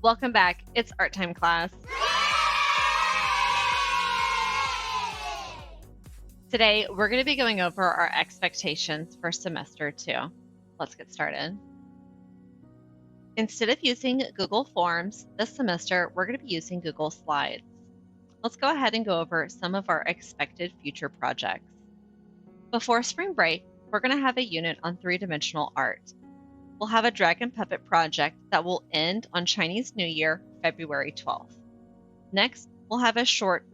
Welcome back. It's art time class. Today, we're going to be going over our expectations for semester 2. Let's get started. Instead of using Google Forms this semester, we're going to be using Google Slides. Let's go ahead and go over some of our expected future projects. Before spring break, we're going to have a unit on three-dimensional art. We'll have a dragon puppet project that will end on Chinese New Year, February 12th. Next, we'll have a short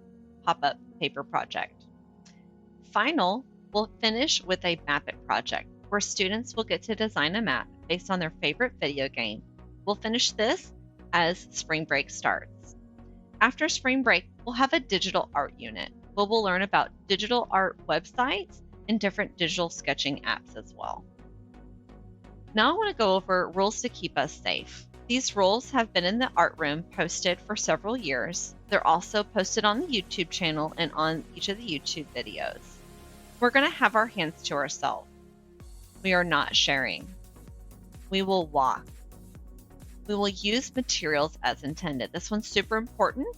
pop-up paper project. Final, we'll finish with a Map It project, where students will get to design a map based on their favorite video game. We'll finish this as spring break starts. After spring break, we'll have a digital art unit, where we'll learn about digital art websites and different digital sketching apps as well. Now I want to go over rules to keep us safe. These rules have been in the art room posted for several years. They're also posted on the YouTube channel and on each of the YouTube videos. We're going to have our hands to ourselves. We are not sharing. We will walk. We will use materials as intended. This one's super important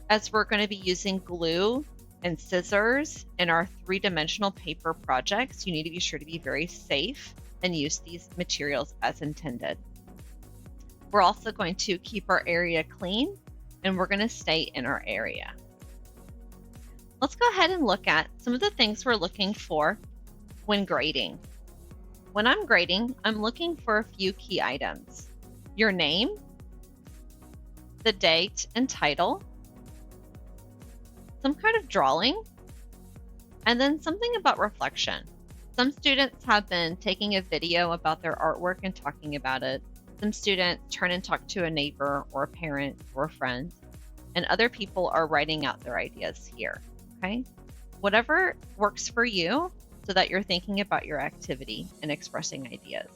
as we're going to be using glue and scissors in our three-dimensional paper projects. You need to be sure to be very safe and use these materials as intended. We're also going to keep our area clean, and we're going to stay in our area. Let's go ahead and look at some of the things we're looking for when grading. When I'm grading, I'm looking for a few key items. Your name, the date and title, some kind of drawing, and then something about reflection. Some students have been taking a video about their artwork and talking about it. Some students turn and talk to a neighbor or a parent or a friend, and other people are writing out their ideas here, okay? Whatever works for you so that you're thinking about your activity and expressing ideas.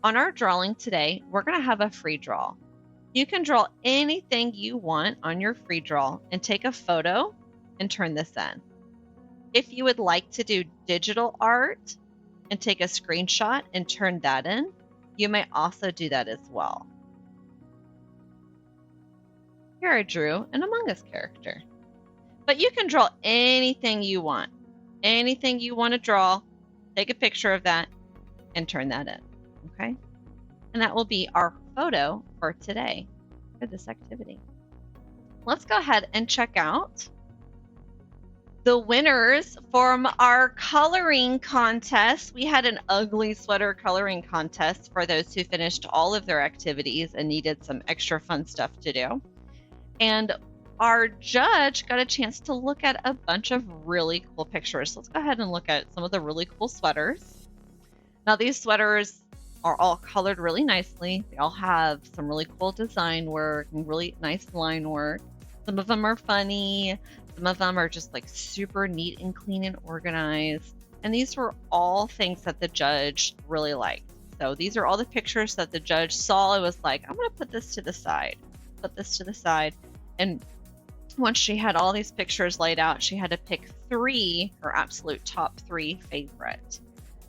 On our drawing today, we're gonna have a free draw. You can draw anything you want on your free draw and take a photo and turn this in. If you would like to do digital art and take a screenshot and turn that in, you may also do that as well. Here I drew an Among Us character. But you can draw anything you want. Anything you want to draw, take a picture of that and turn that in, okay? And that will be our photo for today for this activity. Let's go ahead and check out the winners from our coloring contest. We had an ugly sweater coloring contest for those who finished all of their activities and needed some extra fun stuff to do. And our judge got a chance to look at a bunch of really cool pictures. Let's go ahead and look at some of the really cool sweaters. Now these sweaters are all colored really nicely. They all have some really cool design work and really nice line work. Some of them are funny. Some of them are just like super neat and clean and organized. And these were all things that the judge really liked. So these are all the pictures that the judge saw. It was like, I'm going to put this to the side, put this to the side. And once she had all these pictures laid out, she had to pick 3, her absolute top 3 favorite.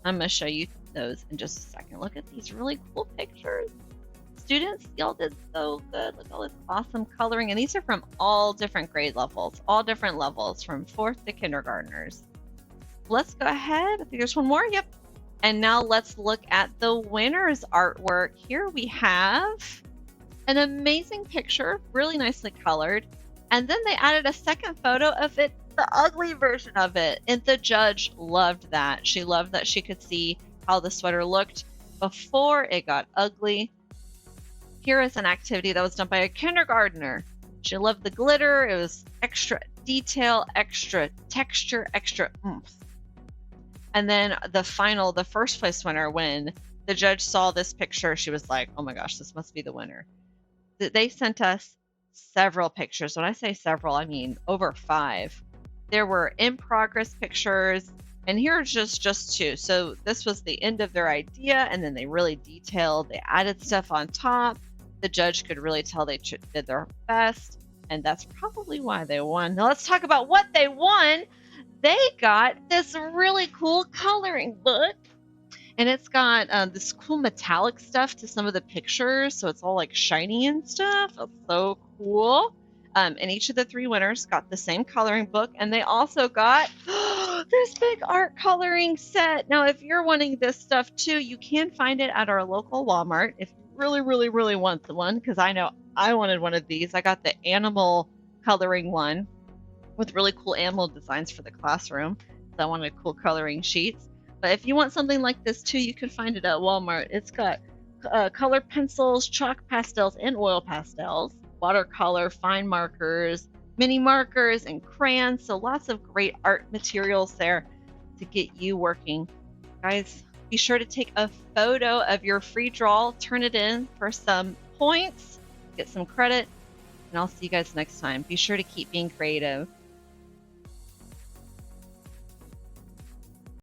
I'm going to show you those in just a second. Look at these really cool pictures. Students, y'all did so good. Look at all this awesome coloring. And these are from all different grade levels, all different levels from 4th to kindergartners. Let's go ahead. I think there's one more. Yep. And now let's look at the winner's artwork. Here we have an amazing picture, really nicely colored. And then they added a second photo of it, the ugly version of it. And the judge loved that. She loved that she could see how the sweater looked before it got ugly. Here is an activity that was done by a kindergartner. She loved the glitter. It was extra detail, extra texture, extra oomph. And then the first place winner, when the judge saw this picture, she was like, oh my gosh, this must be the winner. They sent us several pictures. When I say several, I mean over 5. There were in progress pictures, and here's just 2. So this was the end of their idea, and then they really detailed, they added stuff on top. The judge could really tell they did their best, and that's probably why they won. Now let's talk about what they won. They got this really cool coloring book, And it's got this cool metallic stuff to some of the pictures, so it's all like shiny and stuff. It's so cool. And each of the 3 winners got the same coloring book, and they also got this big art coloring set. Now, if you're wanting this stuff too, you can find it at our local Walmart if you really, really, really want the one, because I know I wanted one of these. I got the animal coloring one with really cool animal designs for the classroom. So I wanted cool coloring sheets. But if you want something like this too, you can find it at Walmart. It's got color pencils, chalk pastels, and oil pastels, watercolor, fine markers, mini markers, and crayons. So lots of great art materials there to get you working. Guys, be sure to take a photo of your free draw, turn it in for some points, get some credit, and I'll see you guys next time. Be sure to keep being creative.